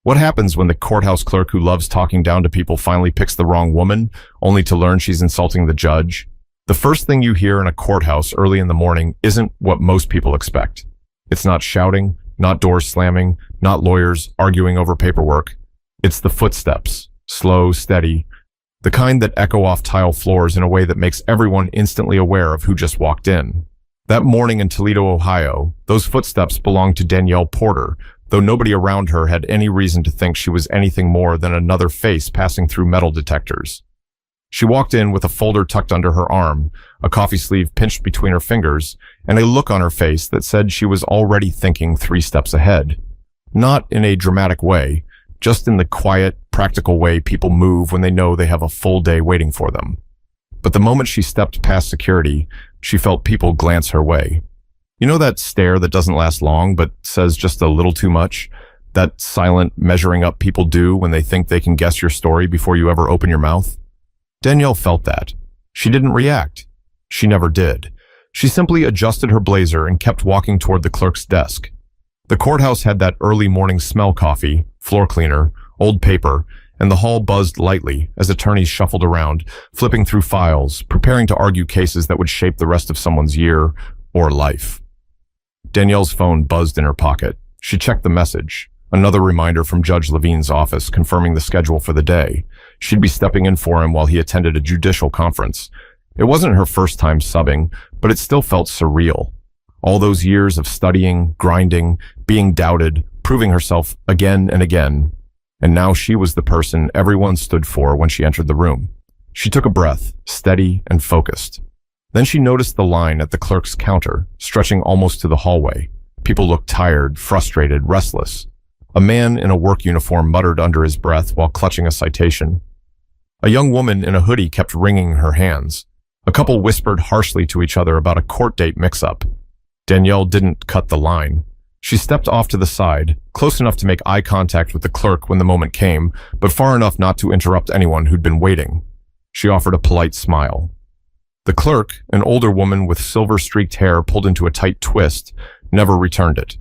What happens when the courthouse clerk who loves talking down to people finally picks the wrong woman, only to learn she's insulting the judge? The first thing you hear in a courthouse early in the morning isn't what most people expect. It's not shouting, not doors slamming, not lawyers arguing over paperwork. It's the footsteps, slow, steady, the kind that echo off tile floors in a way that makes everyone instantly aware of who just walked in. That morning in Toledo, Ohio, those footsteps belonged to Danielle Porter, though nobody around her had any reason to think she was anything more than another face passing through metal detectors. She walked in with a folder tucked under her arm, a coffee sleeve pinched between her fingers, and a look on her face that said she was already thinking 3 steps ahead. Not in a dramatic way, just in the quiet, practical way people move when they know they have a full day waiting for them. But the moment she stepped past security, she felt people glance her way. You know that stare that doesn't last long but says just a little too much? That silent measuring up people do when they think they can guess your story before you ever open your mouth? Danielle felt that. She didn't react. She never did. She simply adjusted her blazer and kept walking toward the clerk's desk. The courthouse had that early morning smell: coffee, floor cleaner, old paper, and the hall buzzed lightly as attorneys shuffled around, flipping through files, preparing to argue cases that would shape the rest of someone's year or life. Danielle's phone buzzed in her pocket. She checked the message. Another reminder from Judge Levine's office confirming the schedule for the day. She'd be stepping in for him while he attended a judicial conference. It wasn't her first time subbing, but it still felt surreal. All those years of studying, grinding, being doubted, proving herself again and again. And now she was the person everyone stood for when she entered the room. She took a breath, steady and focused. Then she noticed the line at the clerk's counter, stretching almost to the hallway. People looked tired, frustrated, restless. A man in a work uniform muttered under his breath while clutching a citation. A young woman in a hoodie kept wringing her hands. A couple whispered harshly to each other about a court date mix-up. Danielle didn't cut the line. She stepped off to the side, close enough to make eye contact with the clerk when the moment came, but far enough not to interrupt anyone who'd been waiting. She offered a polite smile. The clerk, an older woman with silver-streaked hair pulled into a tight twist, never returned it.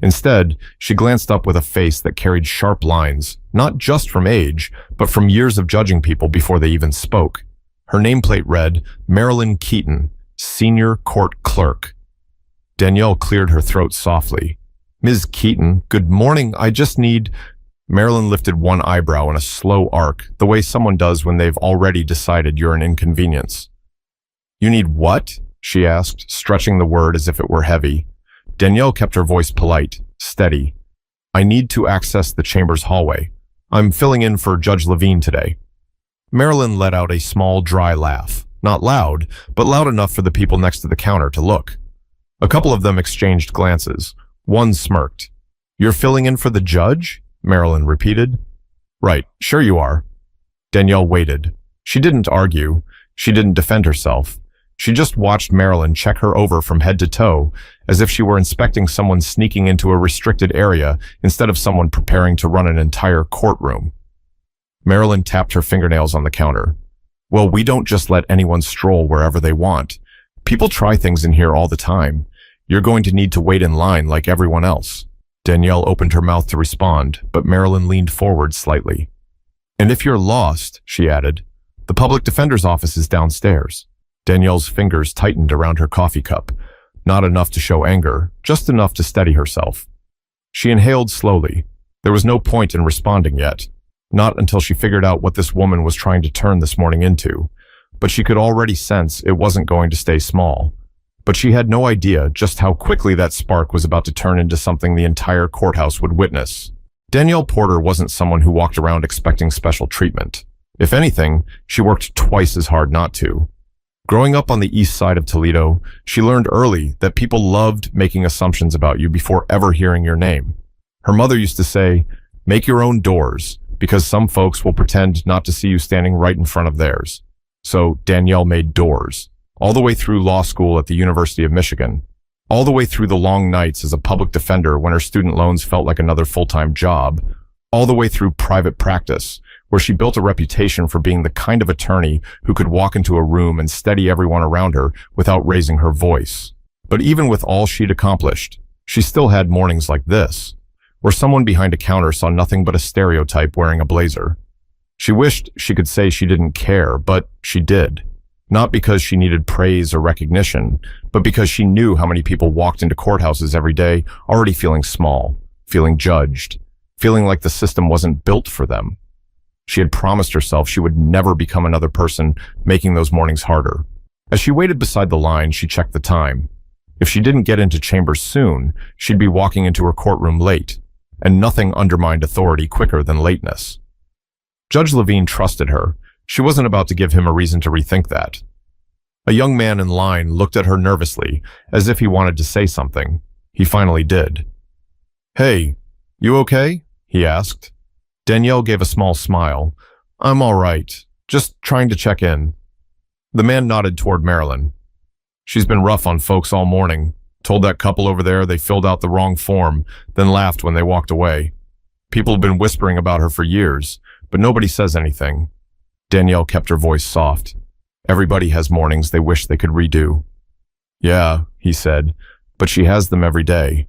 Instead, she glanced up with a face that carried sharp lines, not just from age, but from years of judging people before they even spoke. Her nameplate read, Marilyn Keaton, Senior Court Clerk. Danielle cleared her throat softly. Ms. Keaton, good morning, I just need... Marilyn lifted one eyebrow in a slow arc, the way someone does when they've already decided you're an inconvenience. You need what? She asked, stretching the word as if it were heavy. Danielle kept her voice polite, steady. I need to access the chamber's hallway. I'm filling in for Judge Levine today. Marilyn let out a small, dry laugh. Not loud, but loud enough for the people next to the counter to look. A couple of them exchanged glances. One smirked. You're filling in for the judge? Marilyn repeated. Right, sure you are. Danielle waited. She didn't argue. She didn't defend herself. She just watched Marilyn check her over from head to toe, as if she were inspecting someone sneaking into a restricted area instead of someone preparing to run an entire courtroom. Marilyn tapped her fingernails on the counter. Well, we don't just let anyone stroll wherever they want. People try things in here all the time. You're going to need to wait in line like everyone else. Danielle opened her mouth to respond, but Marilyn leaned forward slightly. And if you're lost, she added, the public defender's office is downstairs. Danielle's fingers tightened around her coffee cup, not enough to show anger, just enough to steady herself. She inhaled slowly. There was no point in responding yet, not until she figured out what this woman was trying to turn this morning into, but she could already sense it wasn't going to stay small. But she had no idea just how quickly that spark was about to turn into something the entire courthouse would witness. Danielle Porter wasn't someone who walked around expecting special treatment. If anything, she worked twice as hard not to. Growing up on the east side of Toledo, she learned early that people loved making assumptions about you before ever hearing your name. Her mother used to say, make your own doors, because some folks will pretend not to see you standing right in front of theirs. So Danielle made doors, all the way through law school at the University of Michigan, all the way through the long nights as a public defender when her student loans felt like another full-time job, all the way through private practice, where she built a reputation for being the kind of attorney who could walk into a room and steady everyone around her without raising her voice. But even with all she'd accomplished, she still had mornings like this, where someone behind a counter saw nothing but a stereotype wearing a blazer. She wished she could say she didn't care, but she did. Not because she needed praise or recognition, but because she knew how many people walked into courthouses every day already feeling small, feeling judged, feeling like the system wasn't built for them. She had promised herself she would never become another person, making those mornings harder. As she waited beside the line, she checked the time. If she didn't get into chambers soon, she'd be walking into her courtroom late, and nothing undermined authority quicker than lateness. Judge Levine trusted her. She wasn't about to give him a reason to rethink that. A young man in line looked at her nervously, as if he wanted to say something. He finally did. "Hey, you okay?" he asked. Danielle gave a small smile. "I'm all right. Just trying to check in." The man nodded toward Marilyn. "She's been rough on folks all morning. Told that couple over there they filled out the wrong form, then laughed when they walked away. People have been whispering about her for years, but nobody says anything." Danielle kept her voice soft. "Everybody has mornings they wish they could redo." "Yeah," he said, "but she has them every day."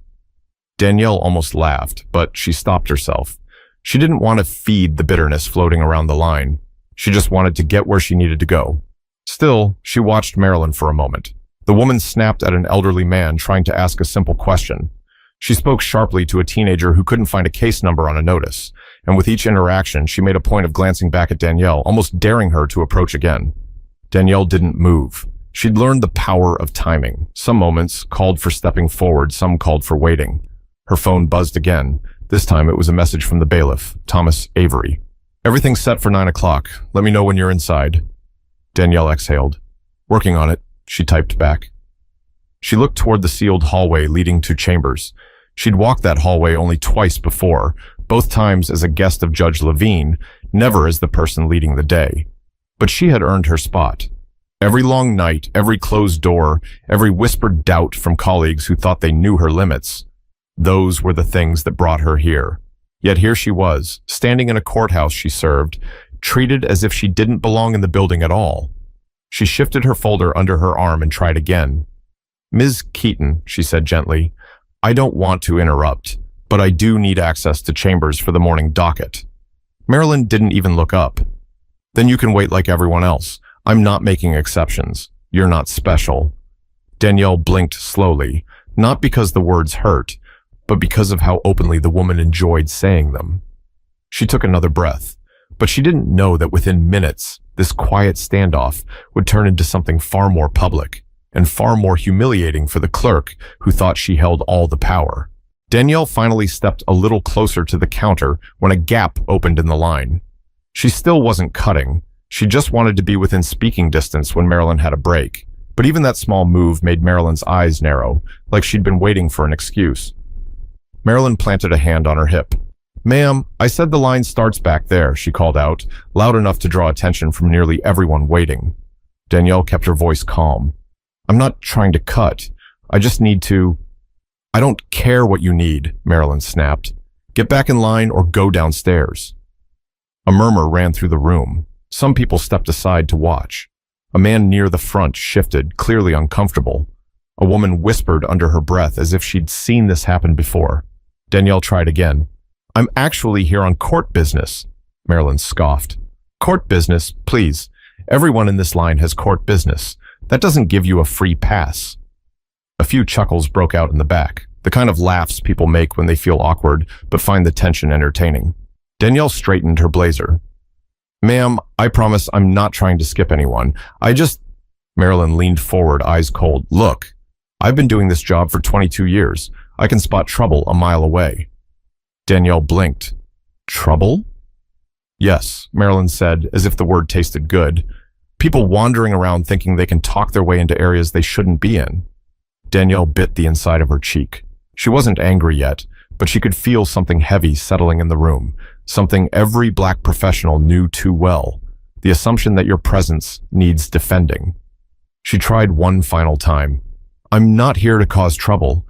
Danielle almost laughed, but she stopped herself. She didn't want to feed the bitterness floating around the line. She just wanted to get where she needed to go. Still, she watched Marilyn for a moment. The woman snapped at an elderly man trying to ask a simple question. She spoke sharply to a teenager who couldn't find a case number on a notice, and with each interaction, she made a point of glancing back at Danielle, almost daring her to approach again. Danielle didn't move. She'd learned the power of timing. Some moments called for stepping forward, some called for waiting. Her phone buzzed again. This time it was a message from the bailiff, Thomas Avery. "Everything's set for 9 o'clock. Let me know when you're inside." Danielle exhaled. "Working on it," she typed back. She looked toward the sealed hallway leading to chambers. She'd walked that hallway only twice before, both times as a guest of Judge Levine, never as the person leading the day. But she had earned her spot. Every long night, every closed door, every whispered doubt from colleagues who thought they knew her limits, those were the things that brought her here. Yet here she was, standing in a courthouse she served, treated as if she didn't belong in the building at all. She shifted her folder under her arm and tried again. "Ms. Keaton," she said gently, "I don't want to interrupt, but I do need access to chambers for the morning docket." Marilyn didn't even look up. "Then you can wait like everyone else. I'm not making exceptions. You're not special." Danielle blinked slowly, not because the words hurt, but because of how openly the woman enjoyed saying them. She took another breath, but she didn't know that within minutes, this quiet standoff would turn into something far more public and far more humiliating for the clerk who thought she held all the power. Danielle finally stepped a little closer to the counter when a gap opened in the line. She still wasn't cutting. She just wanted to be within speaking distance when Marilyn had a break. But even that small move made Marilyn's eyes narrow, like she'd been waiting for an excuse. Marilyn planted a hand on her hip. "Ma'am, I said the line starts back there," she called out, loud enough to draw attention from nearly everyone waiting. Danielle kept her voice calm. "I'm not trying to cut. I just need to—" "I don't care what you need," Marilyn snapped. "Get back in line or go downstairs." A murmur ran through the room. Some people stepped aside to watch. A man near the front shifted, clearly uncomfortable. A woman whispered under her breath as if she'd seen this happen before. Danielle tried again. "I'm actually here on court business," Marilyn scoffed. "Court business, please. Everyone in this line has court business. That doesn't give you a free pass." A few chuckles broke out in the back, the kind of laughs people make when they feel awkward but find the tension entertaining. Danielle straightened her blazer. "Ma'am, I promise I'm not trying to skip anyone. Marilyn leaned forward, eyes cold. "Look, I've been doing this job for 22 years. I can spot trouble a mile away." Danielle blinked. "Trouble?" "Yes," Marilyn said, as if the word tasted good. "People wandering around thinking they can talk their way into areas they shouldn't be in." Danielle bit the inside of her cheek. She wasn't angry yet, but she could feel something heavy settling in the room, something every black professional knew too well, the assumption that your presence needs defending. She tried one final time. "I'm not here to cause trouble.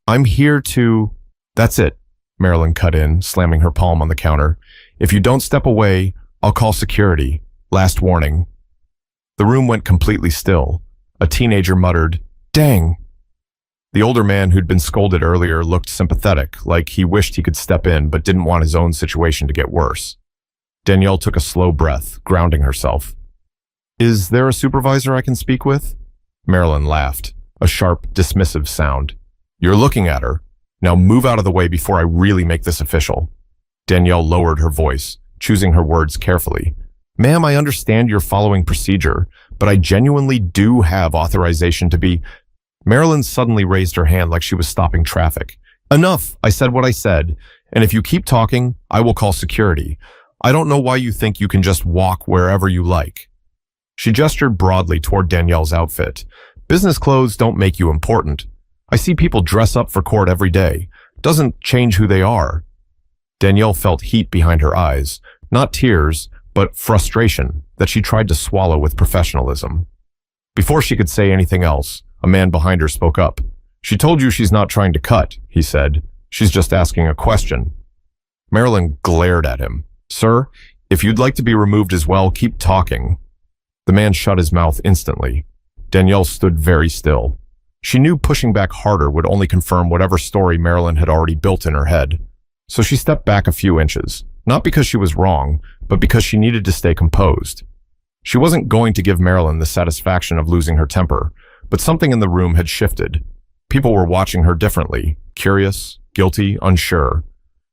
I'm here to—" "That's it," Marilyn cut in, slamming her palm on the counter. "If you don't step away, I'll call security. Last warning." The room went completely still. A teenager muttered, "Dang." The older man who'd been scolded earlier looked sympathetic, like he wished he could step in but didn't want his own situation to get worse. Danielle took a slow breath, grounding herself. Is there a supervisor I can speak with? Marilyn laughed, a sharp, dismissive sound. You're looking at her. Now move out of the way before I really make this official. Danielle lowered her voice, choosing her words carefully. Ma'am, I understand you're following procedure, but I genuinely do have authorization to be... Marilyn suddenly raised her hand like she was stopping traffic. Enough! I said what I said, and if you keep talking, I will call security. I don't know why you think you can just walk wherever you like. She gestured broadly toward Danielle's outfit. Business clothes don't make you important. I see people dress up for court every day. Doesn't change who they are. Danielle felt heat behind her eyes, not tears, but frustration that she tried to swallow with professionalism. Before she could say anything else, a man behind her spoke up. She told you she's not trying to cut, he said. She's just asking a question. Marilyn glared at him. Sir, if you'd like to be removed as well, keep talking. The man shut his mouth instantly. Danielle stood very still. She knew pushing back harder would only confirm whatever story Marilyn had already built in her head. So she stepped back a few inches, not because she was wrong, but because she needed to stay composed. She wasn't going to give Marilyn the satisfaction of losing her temper, but something in the room had shifted. People were watching her differently, curious, guilty, unsure.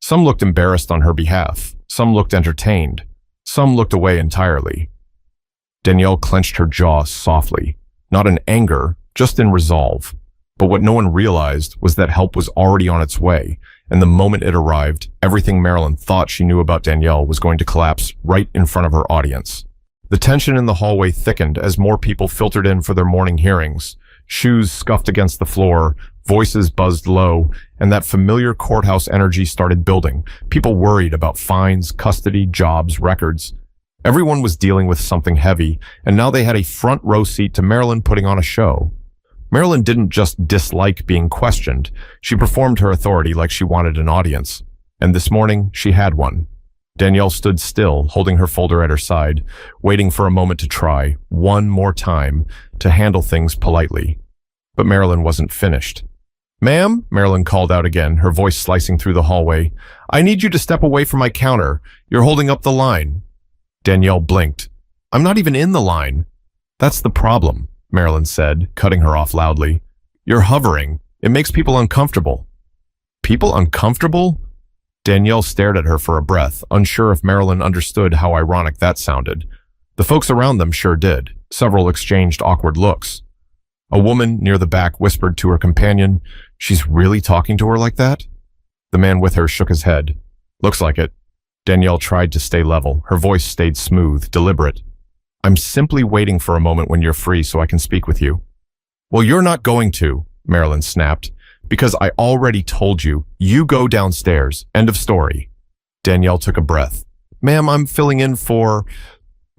Some looked embarrassed on her behalf. Some looked entertained. Some looked away entirely. Danielle clenched her jaw softly, not in anger, just in resolve. But what no one realized was that help was already on its way, and the moment it arrived, everything Marilyn thought she knew about Danielle was going to collapse right in front of her audience. The tension in the hallway thickened as more people filtered in for their morning hearings. Shoes scuffed against the floor, voices buzzed low, and that familiar courthouse energy started building. People worried about fines, custody, jobs, records. Everyone was dealing with something heavy, and now they had a front row seat to Marilyn putting on a show. Marilyn didn't just dislike being questioned. She performed her authority like she wanted an audience. And this morning, she had one. Danielle stood still, holding her folder at her side, waiting for a moment to try, one more time, to handle things politely. But Marilyn wasn't finished. Ma'am, Marilyn called out again, her voice slicing through the hallway. I need you to step away from my counter. You're holding up the line. Danielle blinked. I'm not even in the line. That's the problem, Marilyn said, cutting her off loudly. You're hovering. It makes people uncomfortable. People uncomfortable? Danielle stared at her for a breath, unsure if Marilyn understood how ironic that sounded. The folks around them sure did. Several exchanged awkward looks. A woman near the back whispered to her companion, She's really talking to her like that? The man with her shook his head. Looks like it. Danielle tried to stay level. Her voice stayed smooth, deliberate. I'm simply waiting for a moment when you're free so I can speak with you. Well, you're not going to, Marilyn snapped. Because I already told you, you go downstairs. End of story. Danielle took a breath. Ma'am, I'm filling in for...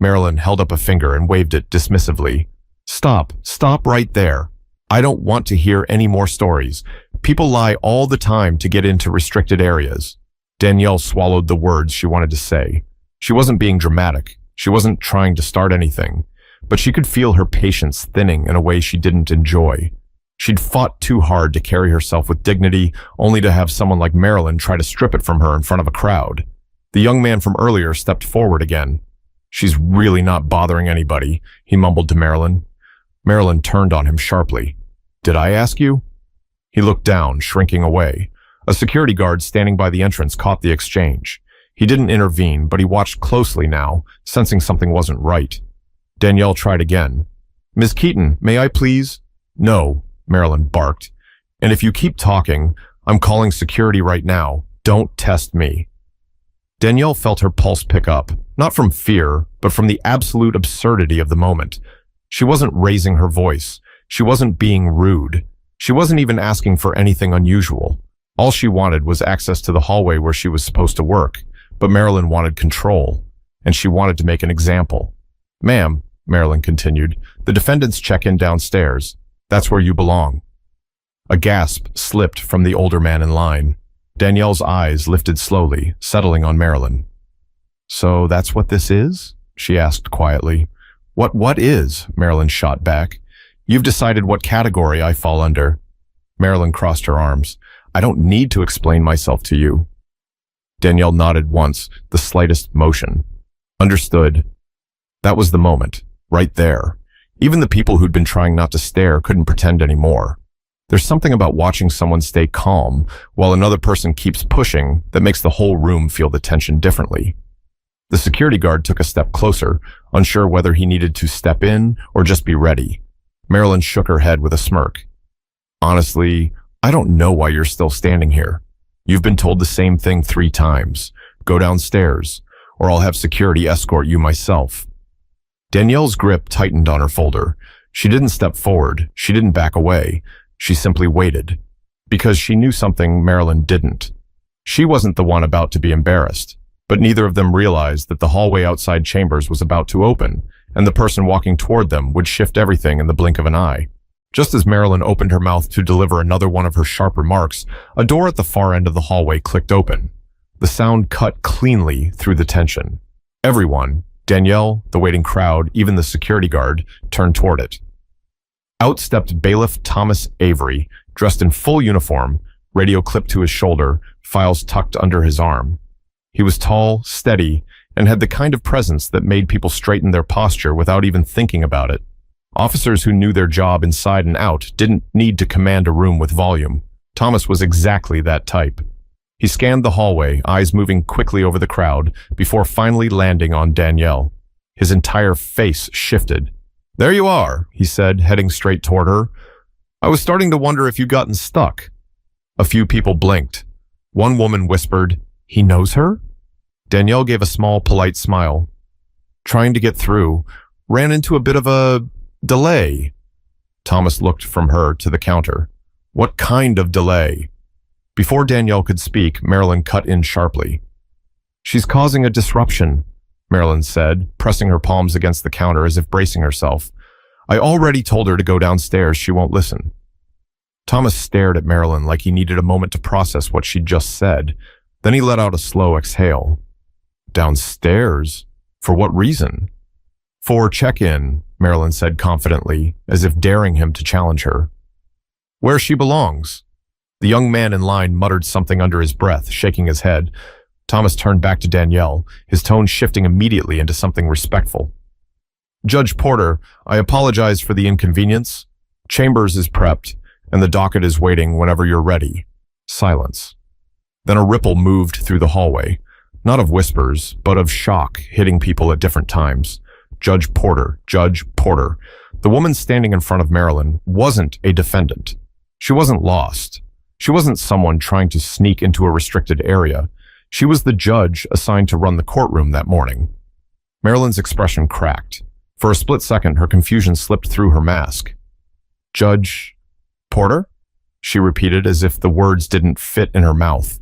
Marilyn held up a finger and waved it dismissively. Stop right there. I don't want to hear any more stories. People lie all the time to get into restricted areas. Danielle swallowed the words she wanted to say. She wasn't being dramatic. She wasn't trying to start anything. But she could feel her patience thinning in a way she didn't enjoy. She'd fought too hard to carry herself with dignity, only to have someone like Marilyn try to strip it from her in front of a crowd. The young man from earlier stepped forward again. She's really not bothering anybody, he mumbled to Marilyn. Marilyn turned on him sharply. Did I ask you? He looked down, shrinking away. A security guard standing by the entrance caught the exchange. He didn't intervene, but he watched closely now, sensing something wasn't right. Danielle tried again. Ms. Keaton, may I please? No, Marilyn barked. And if you keep talking, I'm calling security right now. Don't test me. Danielle felt her pulse pick up, not from fear, but from the absolute absurdity of the moment. She wasn't raising her voice. She wasn't being rude. She wasn't even asking for anything unusual. All she wanted was access to the hallway where she was supposed to work. But Marilyn wanted control, and she wanted to make an example. Ma'am, Marilyn continued, the defendants check in downstairs. That's where you belong. A gasp slipped from the older man in line. Danielle's eyes lifted slowly, settling on Marilyn. So that's what this is? She asked quietly. What is? Marilyn shot back. You've decided what category I fall under. Marilyn crossed her arms. I don't need to explain myself to you. Danielle nodded once, the slightest motion. Understood. That was the moment, right there. Even the people who'd been trying not to stare couldn't pretend anymore. There's something about watching someone stay calm while another person keeps pushing that makes the whole room feel the tension differently. The security guard took a step closer, unsure whether he needed to step in or just be ready. Marilyn shook her head with a smirk. Honestly, I don't know why you're still standing here. You've been told the same thing 3 times. Go downstairs, or I'll have security escort you myself. Danielle's grip tightened on her folder. She didn't step forward. She didn't back away. She simply waited. Because she knew something Marilyn didn't. She wasn't the one about to be embarrassed, but neither of them realized that the hallway outside Chambers was about to open, and the person walking toward them would shift everything in the blink of an eye. Just as Marilyn opened her mouth to deliver another one of her sharp remarks, a door at the far end of the hallway clicked open. The sound cut cleanly through the tension. Everyone, Danielle, the waiting crowd, even the security guard, turned toward it. Out stepped bailiff Thomas Avery, dressed in full uniform, radio clipped to his shoulder, files tucked under his arm. He was tall, steady, and had the kind of presence that made people straighten their posture without even thinking about it. Officers who knew their job inside and out didn't need to command a room with volume. Thomas was exactly that type. He scanned the hallway, eyes moving quickly over the crowd, before finally landing on Danielle. His entire face shifted. There you are, he said, heading straight toward her. I was starting to wonder if you'd gotten stuck. A few people blinked. One woman whispered, he knows her? Danielle gave a small, polite smile. Trying to get through, ran into a bit of a delay. Thomas looked from her to the counter. What kind of delay? Before Danielle could speak, Marilyn cut in sharply. She's causing a disruption, Marilyn said, pressing her palms against the counter as if bracing herself. I already told her to go downstairs. She won't listen. Thomas stared at Marilyn like he needed a moment to process what she'd just said. Then he let out a slow exhale. Downstairs? For what reason? For check-in, Marilyn said confidently, as if daring him to challenge her. Where she belongs. The young man in line muttered something under his breath, shaking his head. Thomas turned back to Danielle, his tone shifting immediately into something respectful. Judge Porter, I apologize for the inconvenience. Chambers is prepped, and the docket is waiting whenever you're ready. Silence. Then a ripple moved through the hallway, not of whispers, but of shock hitting people at different times. Judge Porter, Judge Porter. The woman standing in front of Marilyn wasn't a defendant. She wasn't lost. She wasn't someone trying to sneak into a restricted area. She was the judge assigned to run the courtroom that morning. Marilyn's expression cracked. For a split second, her confusion slipped through her mask. Judge Porter? She repeated as if the words didn't fit in her mouth.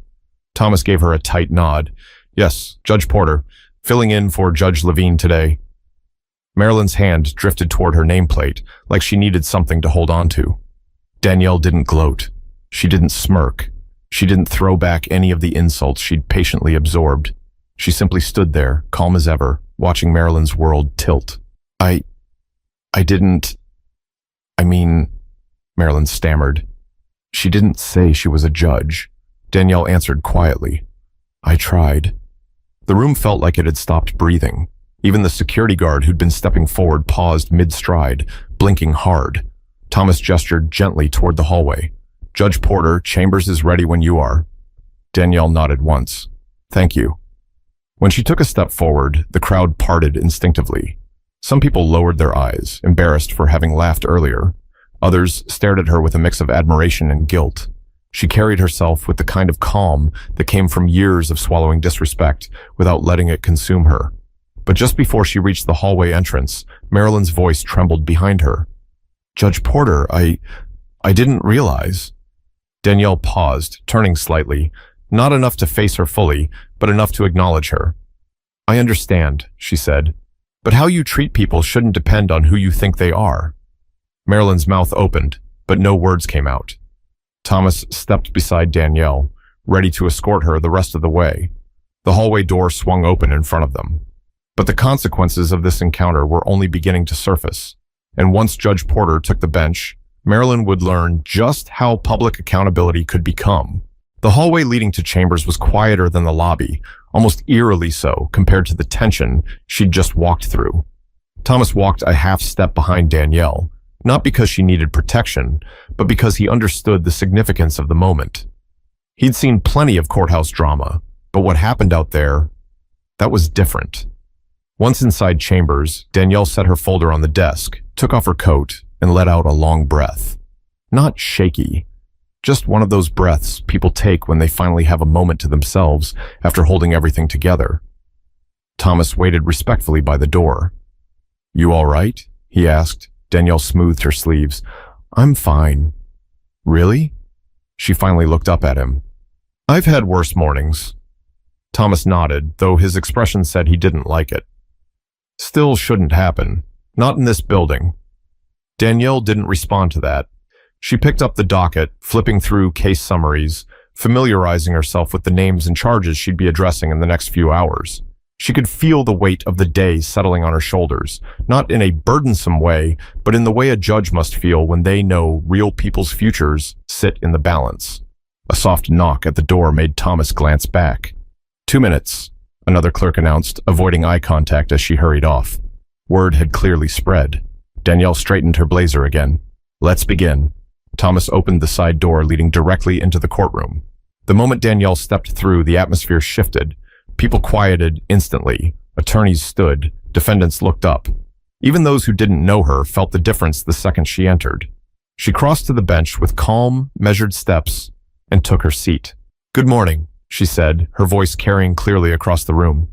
Thomas gave her a tight nod. Yes, Judge Porter, filling in for Judge Levine today. Marilyn's hand drifted toward her nameplate, like she needed something to hold on to. Danielle didn't gloat. She didn't smirk. She didn't throw back any of the insults she'd patiently absorbed. She simply stood there, calm as ever, watching Marilyn's world tilt. Marilyn stammered. She didn't say she was a judge. Danielle answered quietly. I tried. The room felt like it had stopped breathing. Even the security guard who'd been stepping forward paused mid-stride, blinking hard. Thomas gestured gently toward the hallway. Judge Porter, Chambers is ready when you are. Danielle nodded once. Thank you. When she took a step forward, the crowd parted instinctively. Some people lowered their eyes, embarrassed for having laughed earlier. Others stared at her with a mix of admiration and guilt. She carried herself with the kind of calm that came from years of swallowing disrespect without letting it consume her. But just before she reached the hallway entrance, Marilyn's voice trembled behind her. Judge Porter, I didn't realize. Danielle paused, turning slightly, not enough to face her fully, but enough to acknowledge her. I understand, she said, but how you treat people shouldn't depend on who you think they are. Marilyn's mouth opened, but no words came out. Thomas stepped beside Danielle, ready to escort her the rest of the way. The hallway door swung open in front of them. But the consequences of this encounter were only beginning to surface, and once Judge Porter took the bench, Marilyn would learn just how public accountability could become. The hallway leading to chambers was quieter than the lobby, almost eerily so compared to the tension she'd just walked through. Thomas walked a half step behind Danielle, not because she needed protection, but because he understood the significance of the moment. He'd seen plenty of courthouse drama, but what happened out there, that was different. Once inside chambers, Danielle set her folder on the desk, took off her coat, and let out a long breath. Not shaky, just one of those breaths people take when they finally have a moment to themselves after holding everything together. Thomas waited respectfully by the door. "You all right?" he asked. Danielle smoothed her sleeves. "I'm fine." "Really?" She finally looked up at him. "I've had worse mornings." Thomas nodded, though his expression said he didn't like it. "Still shouldn't happen. Not in this building." Danielle didn't respond to that. She picked up the docket, flipping through case summaries, familiarizing herself with the names and charges she'd be addressing in the next few hours. She could feel the weight of the day settling on her shoulders, not in a burdensome way, but in the way a judge must feel when they know real people's futures sit in the balance. A soft knock at the door made Thomas glance back. 2 minutes, another clerk announced, avoiding eye contact as she hurried off. Word had clearly spread. Danielle straightened her blazer again. "Let's begin." Thomas opened the side door leading directly into the courtroom. The moment Danielle stepped through, the atmosphere shifted. People quieted instantly. Attorneys stood. Defendants looked up. Even those who didn't know her felt the difference the second she entered. She crossed to the bench with calm, measured steps and took her seat. "Good morning," she said, her voice carrying clearly across the room.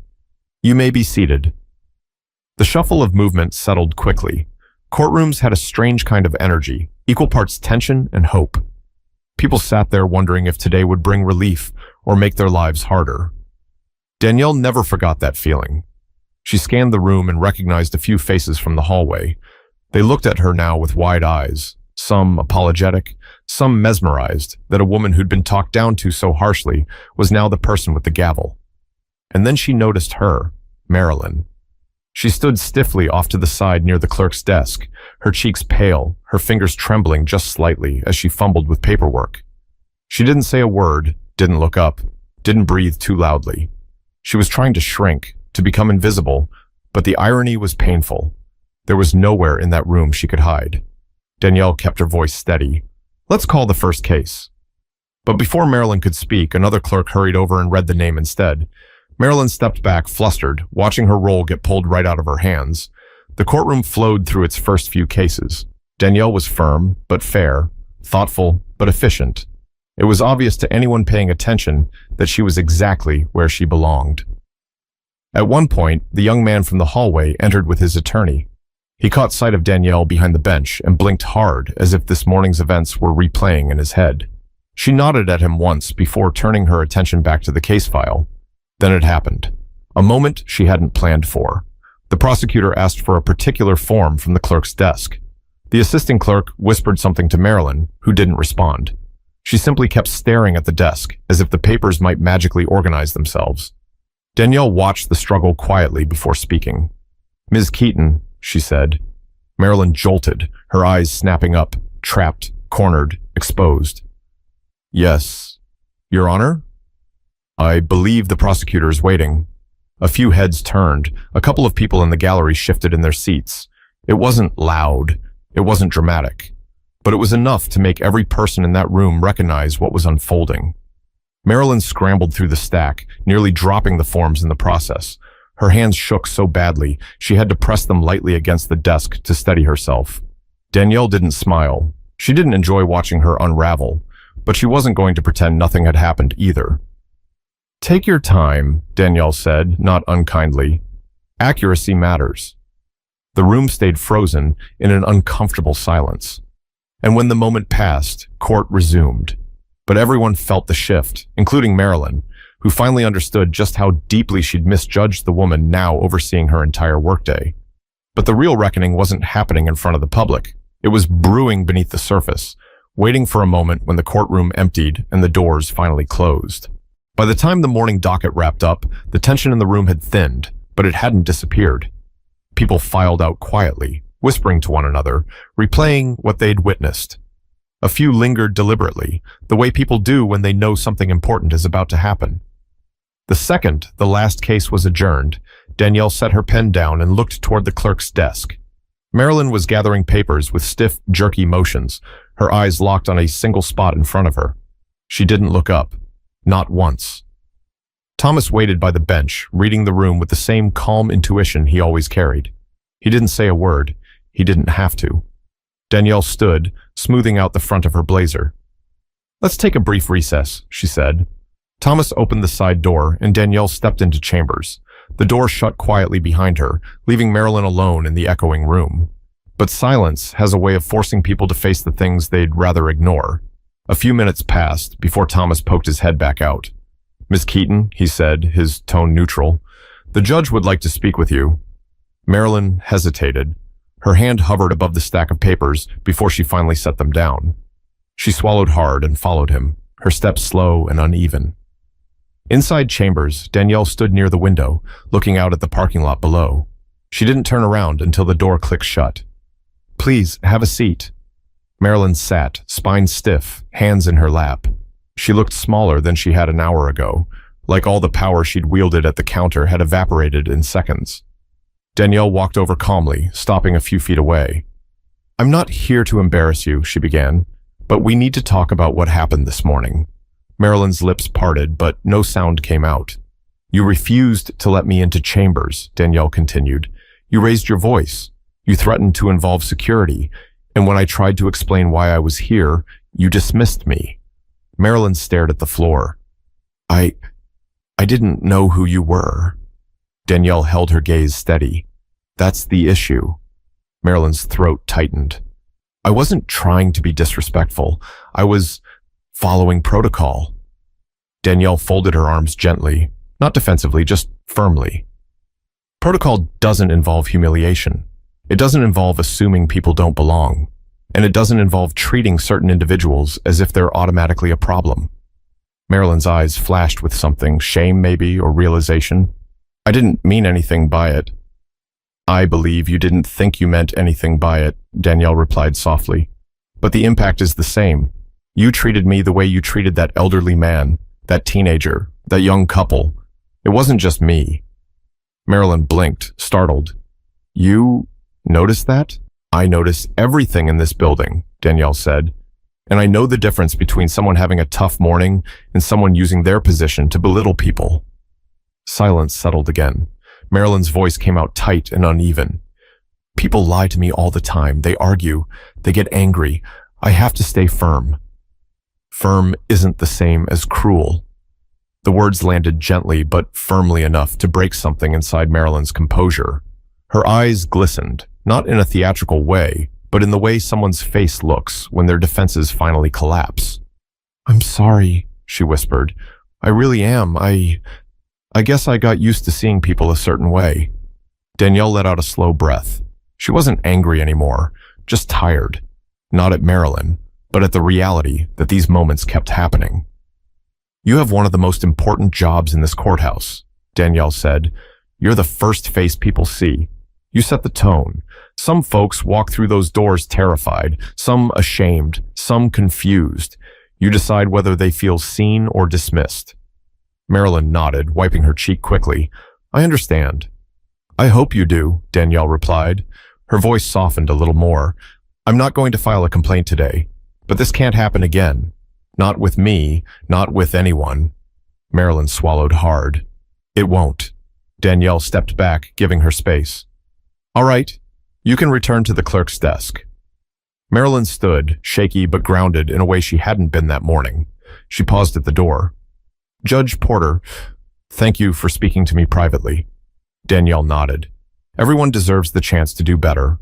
"You may be seated." The shuffle of movement settled quickly. Courtrooms had a strange kind of energy, equal parts tension and hope. People sat there wondering if today would bring relief or make their lives harder. Danielle never forgot that feeling. She scanned the room and recognized a few faces from the hallway. They looked at her now with wide eyes, some apologetic, some mesmerized that a woman who'd been talked down to so harshly was now the person with the gavel. And then she noticed her, Marilyn. She stood stiffly off to the side near the clerk's desk, her cheeks pale, her fingers trembling just slightly as she fumbled with paperwork. She didn't say a word, didn't look up, didn't breathe too loudly. She was trying to shrink, to become invisible, but the irony was painful. There was nowhere in that room she could hide. Danielle kept her voice steady. "Let's call the first case." But before Marilyn could speak, another clerk hurried over and read the name instead. Marilyn stepped back, flustered, watching her roll get pulled right out of her hands. The courtroom flowed through its first few cases. Danielle was firm, but fair, thoughtful, but efficient. It was obvious to anyone paying attention that she was exactly where she belonged. At one point, the young man from the hallway entered with his attorney. He caught sight of Danielle behind the bench and blinked hard as if this morning's events were replaying in his head. She nodded at him once before turning her attention back to the case file. Then it happened. A moment she hadn't planned for. The prosecutor asked for a particular form from the clerk's desk. The assistant clerk whispered something to Marilyn, who didn't respond. She simply kept staring at the desk, as if the papers might magically organize themselves. Danielle watched the struggle quietly before speaking. "Ms. Keaton," she said. Marilyn jolted, her eyes snapping up, trapped, cornered, exposed. "Yes, Your Honor?" "I believe the prosecutor is waiting." A few heads turned. A couple of people in the gallery shifted in their seats. It wasn't loud. It wasn't dramatic. But it was enough to make every person in that room recognize what was unfolding. Marilyn scrambled through the stack, nearly dropping the forms in the process. Her hands shook so badly, she had to press them lightly against the desk to steady herself. Danielle didn't smile. She didn't enjoy watching her unravel, but she wasn't going to pretend nothing had happened either. "Take your time," Danielle said, not unkindly. "Accuracy matters." The room stayed frozen in an uncomfortable silence. And when the moment passed, court resumed. But everyone felt the shift, including Marilyn, who finally understood just how deeply she'd misjudged the woman now overseeing her entire workday. But the real reckoning wasn't happening in front of the public. It was brewing beneath the surface, waiting for a moment when the courtroom emptied and the doors finally closed. By the time the morning docket wrapped up, the tension in the room had thinned, but it hadn't disappeared. People filed out quietly, whispering to one another, replaying what they'd witnessed. A few lingered deliberately, the way people do when they know something important is about to happen. The second the last case was adjourned, Danielle set her pen down and looked toward the clerk's desk. Marilyn was gathering papers with stiff, jerky motions, her eyes locked on a single spot in front of her. She didn't look up. Not once. Thomas waited by the bench, reading the room with the same calm intuition he always carried. He didn't say a word. He didn't have to. Danielle stood, smoothing out the front of her blazer. "Let's take a brief recess," she said. Thomas opened the side door, and Danielle stepped into chambers. The door shut quietly behind her, leaving Marilyn alone in the echoing room. But silence has a way of forcing people to face the things they'd rather ignore. A few minutes passed before Thomas poked his head back out. "Miss Keaton," he said, his tone neutral, "the judge would like to speak with you." Marilyn hesitated. Her hand hovered above the stack of papers before she finally set them down. She swallowed hard and followed him, her steps slow and uneven. Inside chambers, Danielle stood near the window, looking out at the parking lot below. She didn't turn around until the door clicked shut. "Please, have a seat." Marilyn sat, spine stiff, hands in her lap. She looked smaller than she had an hour ago, like all the power she'd wielded at the counter had evaporated in seconds. Danielle walked over calmly, stopping a few feet away. "I'm not here to embarrass you," she began, "but we need to talk about what happened this morning." Marilyn's lips parted, but no sound came out. "You refused to let me into chambers," Danielle continued. "You raised your voice. You threatened to involve security. And when I tried to explain why I was here, you dismissed me." Marilyn stared at the floor. I didn't know who you were." Danielle held her gaze steady. "That's the issue." Marilyn's throat tightened. "I wasn't trying to be disrespectful. I was following protocol." Danielle folded her arms gently, not defensively, just firmly. "Protocol doesn't involve humiliation. It doesn't involve assuming people don't belong. And it doesn't involve treating certain individuals as if they're automatically a problem." Marilyn's eyes flashed with something, shame maybe, or realization. "I didn't mean anything by it." "I believe you didn't think you meant anything by it," Danielle replied softly. "But the impact is the same. You treated me the way you treated that elderly man, that teenager, that young couple. It wasn't just me." Marilyn blinked, startled. "You noticed that?" "I notice everything in this building," Danielle said. "And I know the difference between someone having a tough morning and someone using their position to belittle people." Silence settled again. Marilyn's voice came out tight and uneven. "People lie to me all the time. They argue. They get angry. I have to stay firm." "Firm isn't the same as cruel." The words landed gently but firmly enough to break something inside Marilyn's composure. Her eyes glistened, not in a theatrical way, but in the way someone's face looks when their defenses finally collapse. "I'm sorry," she whispered. "I really am. I guess I got used to seeing people a certain way." Danielle let out a slow breath. She wasn't angry anymore, just tired. Not at Marilyn, but at the reality that these moments kept happening. "You have one of the most important jobs in this courthouse," Danielle said. "You're the first face people see. You set the tone. Some folks walk through those doors terrified, some ashamed, some confused. You decide whether they feel seen or dismissed." Marilyn nodded, wiping her cheek quickly. "I understand." "I hope you do," Danielle replied. Her voice softened a little more. "I'm not going to file a complaint today, but this can't happen again. Not with me, not with anyone." Marilyn swallowed hard. "It won't." Danielle stepped back, giving her space. "All right, you can return to the clerk's desk." Marilyn stood, shaky but grounded in a way she hadn't been that morning. She paused at the door. "Judge Porter, thank you for speaking to me privately." Danielle nodded. "Everyone deserves the chance to do better."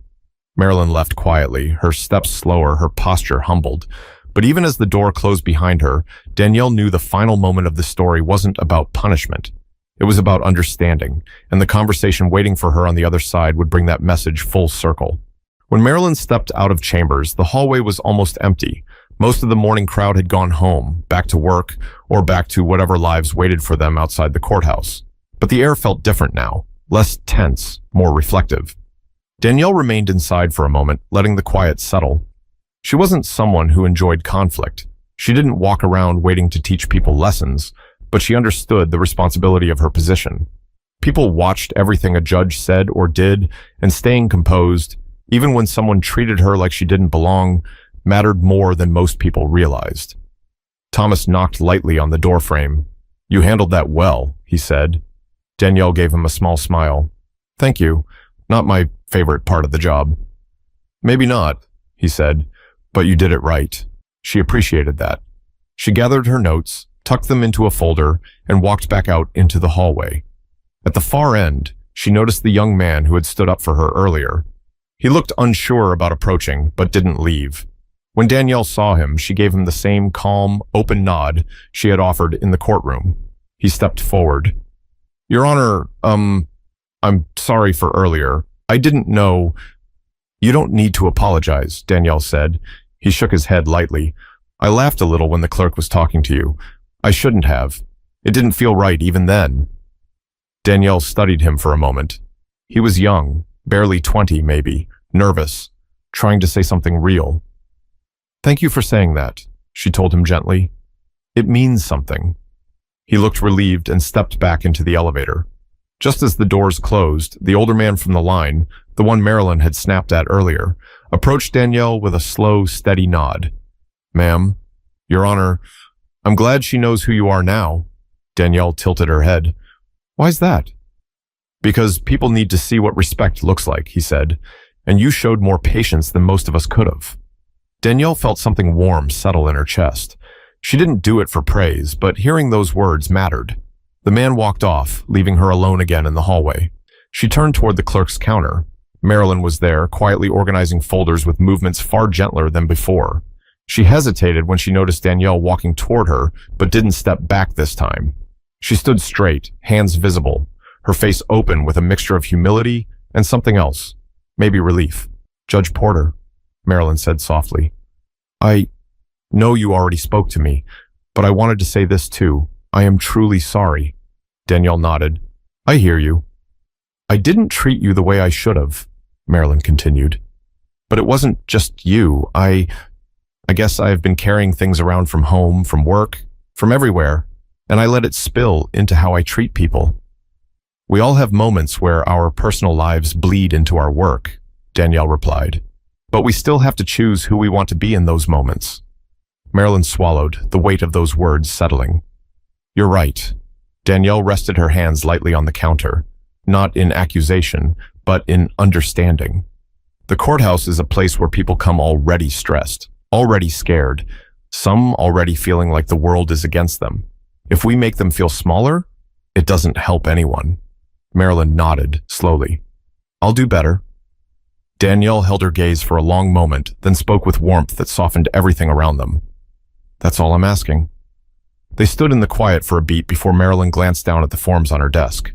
Marilyn left quietly, her steps slower, her posture humbled. But even as the door closed behind her, Danielle knew the final moment of the story wasn't about punishment. It was about understanding, and the conversation waiting for her on the other side would bring that message full circle. When Marilyn stepped out of chambers, the hallway was almost empty. Most of the morning crowd had gone home, back to work, or back to whatever lives waited for them outside the courthouse. But the air felt different now, less tense, more reflective. Danielle remained inside for a moment, letting the quiet settle. She wasn't someone who enjoyed conflict. She didn't walk around waiting to teach people lessons, but she understood the responsibility of her position. People watched everything a judge said or did, and staying composed, even when someone treated her like she didn't belong, mattered more than most people realized. Thomas knocked lightly on the doorframe. "You handled that well," he said. Danielle gave him a small smile. "Thank you. Not my favorite part of the job." "Maybe not," he said, "but you did it right." She appreciated that. She gathered her notes, tucked them into a folder, and walked back out into the hallway. At the far end, she noticed the young man who had stood up for her earlier. He looked unsure about approaching, but didn't leave. When Danielle saw him, she gave him the same calm, open nod she had offered in the courtroom. He stepped forward. "Your Honor, I'm sorry for earlier. I didn't know—" "You don't need to apologize," Danielle said. He shook his head lightly. "I laughed a little when the clerk was talking to you. I shouldn't have. It didn't feel right even then." Danielle studied him for a moment. He was young, barely 20 maybe, nervous, trying to say something real. "Thank you for saying that," she told him gently. "It means something." He looked relieved and stepped back into the elevator. Just as the doors closed, the older man from the line, the one Marilyn had snapped at earlier, approached Danielle with a slow, steady nod. "Ma'am, Your Honor, I'm glad she knows who you are now." Danielle tilted her head. "Why's that?" "Because people need to see what respect looks like," he said, "and you showed more patience than most of us could have." Danielle felt something warm settle in her chest. She didn't do it for praise, but hearing those words mattered. The man walked off, leaving her alone again in the hallway. She turned toward the clerk's counter. Marilyn was there, quietly organizing folders with movements far gentler than before. She hesitated when she noticed Danielle walking toward her, but didn't step back this time. She stood straight, hands visible, her face open with a mixture of humility and something else, maybe relief. "Judge Porter," Marilyn said softly. "I know you already spoke to me, but I wanted to say this too. I am truly sorry." Danielle nodded. "I hear you." "I didn't treat you the way I should have," Marilyn continued. "But it wasn't just you. I guess I have been carrying things around from home, from work, from everywhere, and I let it spill into how I treat people." "We all have moments where our personal lives bleed into our work," Danielle replied. "But we still have to choose who we want to be in those moments." Marilyn swallowed, the weight of those words settling. "You're right." Danielle rested her hands lightly on the counter, not in accusation, but in understanding. The courthouse is a place where people come already stressed, already scared, some already feeling like the world is against them. If we make them feel smaller, it doesn't help anyone. Marilyn nodded slowly. "I'll do better." Danielle held her gaze for a long moment, then spoke with warmth that softened everything around them. "That's all I'm asking." They stood in the quiet for a beat before Marilyn glanced down at the forms on her desk.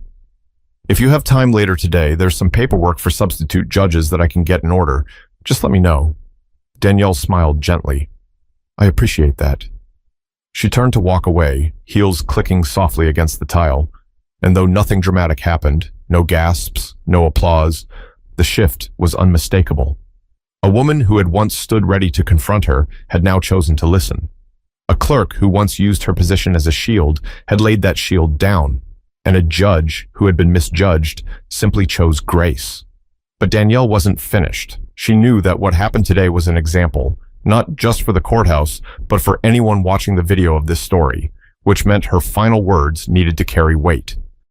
"If you have time later today, there's some paperwork for substitute judges that I can get in order. Just let me know." Danielle smiled gently. "I appreciate that." She turned to walk away, heels clicking softly against the tile, and though nothing dramatic happened, no gasps, no applause, the shift was unmistakable. A woman who had once stood ready to confront her had now chosen to listen. A clerk who once used her position as a shield had laid that shield down, and a judge who had been misjudged simply chose grace. But Danielle wasn't finished. She knew that what happened today was an example, not just for the courthouse, but for anyone watching the video of this story, which meant her final words needed to carry weight.